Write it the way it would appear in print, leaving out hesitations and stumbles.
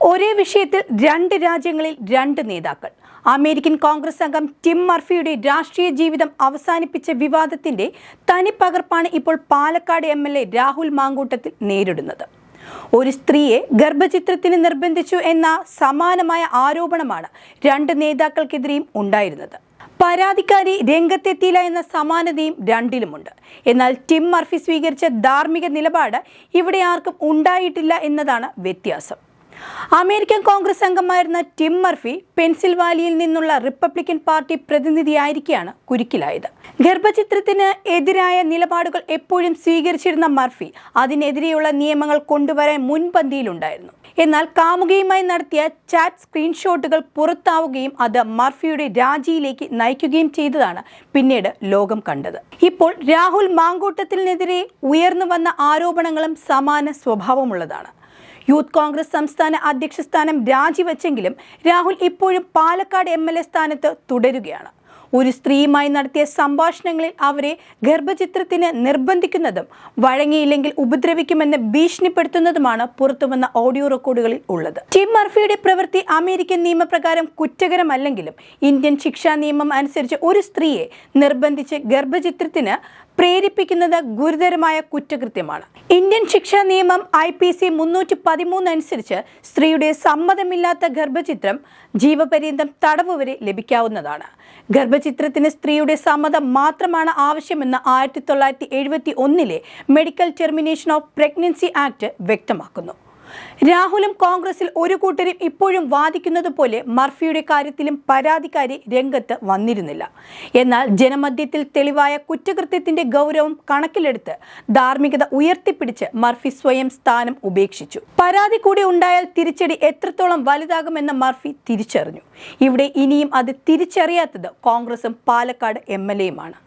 ഒരേ വിഷയത്തിൽ രണ്ട് രാജ്യങ്ങളിൽ രണ്ട് നേതാക്കൾ. അമേരിക്കൻ കോൺഗ്രസ് അംഗം ടിം മർഫിയുടെ രാഷ്ട്രീയ ജീവിതം അവസാനിപ്പിച്ച വിവാദത്തിന്റെ തനിപ്പകർപ്പാണ് ഇപ്പോൾ പാലക്കാട് MLA രാഹുൽ മാങ്കൂട്ടത്തിൽ നേരിടുന്നത്. ഒരു സ്ത്രീയെ ഗർഭചിത്രത്തിന് നിർബന്ധിച്ചു എന്ന സമാനമായ ആരോപണമാണ് രണ്ട് നേതാക്കൾക്കെതിരെയും ഉണ്ടായിരുന്നത്. പരാതിക്കാരി രംഗത്തെത്തിയില്ല എന്ന സമാനതയും രണ്ടിലുമുണ്ട്. എന്നാൽ ടിം മർഫി സ്വീകരിച്ച ധാർമ്മിക നിലപാട് ഇവിടെ ആർക്കും ഉണ്ടായിട്ടില്ല എന്നതാണ് വ്യത്യാസം. അമേരിക്കൻ കോൺഗ്രസ് അംഗമായിരുന്ന ടിം മർഫി പെൻസിൽവാനിയയിൽ നിന്നുള്ള റിപ്പബ്ലിക്കൻ പാർട്ടി പ്രതിനിധിയായിരിക്കെയാണ് കുരുക്കിലായത്. ഗർഭചിത്രത്തിന് എതിരായ നിലപാടുകൾ എപ്പോഴും സ്വീകരിച്ചിരുന്ന മർഫി അതിനെതിരെയുള്ള നിയമങ്ങൾ കൊണ്ടുവരാൻ മുൻപന്തിയിലുണ്ടായിരുന്നു. എന്നാൽ കാമുകിയുമായി നടത്തിയ ചാറ്റ് സ്ക്രീൻഷോട്ടുകൾ പുറത്താവുകയും അത് മർഫിയുടെ രാജിയിലേക്ക് നയിക്കുകയും ചെയ്തതാണ് പിന്നീട് ലോകം കണ്ടത്. ഇപ്പോൾ രാഹുൽ മാങ്കൂട്ടത്തിനെതിരെ ഉയർന്നു വന്ന ആരോപണങ്ങളും സമാന സ്വഭാവമുള്ളതാണ്. യൂത്ത് കോൺഗ്രസ് സംസ്ഥാന അധ്യക്ഷ സ്ഥാനം രാജിവെച്ചെങ്കിലും രാഹുൽ ഇപ്പോഴും പാലക്കാട് MLA സ്ഥാനത്ത് തുടരുകയാണ്. ഒരു സ്ത്രീയുമായി നടത്തിയ സംഭാഷണങ്ങളിൽ അവരെ ഗർഭചിത്രത്തിന് നിർബന്ധിക്കുന്നതും വഴങ്ങിയില്ലെങ്കിൽ ഉപദ്രവിക്കുമെന്ന് ഭീഷണിപ്പെടുത്തുന്നതുമാണ് പുറത്തുവന്ന ഓഡിയോ റെക്കോർഡുകളിൽ ഉള്ളത്. ടിം മർഫിയുടെ പ്രവൃത്തി അമേരിക്കൻ നിയമപ്രകാരം കുറ്റകരമല്ലെങ്കിലും ഇന്ത്യൻ ശിക്ഷാ നിയമം അനുസരിച്ച് ഒരു സ്ത്രീയെ നിർബന്ധിച്ച് ഗർഭചിത്രത്തിന് പ്രേരിപ്പിക്കുന്നത് ഗുരുതരമായ കുറ്റകൃത്യമാണ്. ഇന്ത്യൻ ശിക്ഷാ നിയമം IPC 313 അനുസരിച്ച് സ്ത്രീയുടെ സമ്മതമില്ലാത്ത ഗർഭചിത്രം ജീവപര്യന്തം തടവ് വരെ ലഭിക്കാവുന്നതാണ്. ഗർഭചിത്രത്തിന് സ്ത്രീയുടെ സമ്മതം മാത്രമാണ് ആവശ്യമെന്ന് 1971 medical termination of pregnancy act വ്യക്തമാക്കുന്നു. രാഹുലും കോൺഗ്രസിൽ ഒരു കൂട്ടരും ഇപ്പോഴും വാദിക്കുന്നത് പോലെ മർഫിയുടെ കാര്യത്തിലും പരാതിക്കാരി രംഗത്ത് വന്നിരുന്നില്ല. എന്നാൽ ജനമധ്യത്തിൽ തെളിവായ കുറ്റകൃത്യത്തിന്റെ ഗൗരവം കണക്കിലെടുത്ത് ധാർമ്മികത ഉയർത്തിപ്പിടിച്ച് മർഫി സ്വയം സ്ഥാനം ഉപേക്ഷിച്ചു. പരാതി കൂടി ഉണ്ടായാൽ തിരിച്ചടി എത്രത്തോളം വലുതാകുമെന്ന് മർഫി തിരിച്ചറിഞ്ഞു. ഇവിടെ ഇനിയും അത് തിരിച്ചറിയാത്തത് കോൺഗ്രസും പാലക്കാട് MLAയുമാണ്.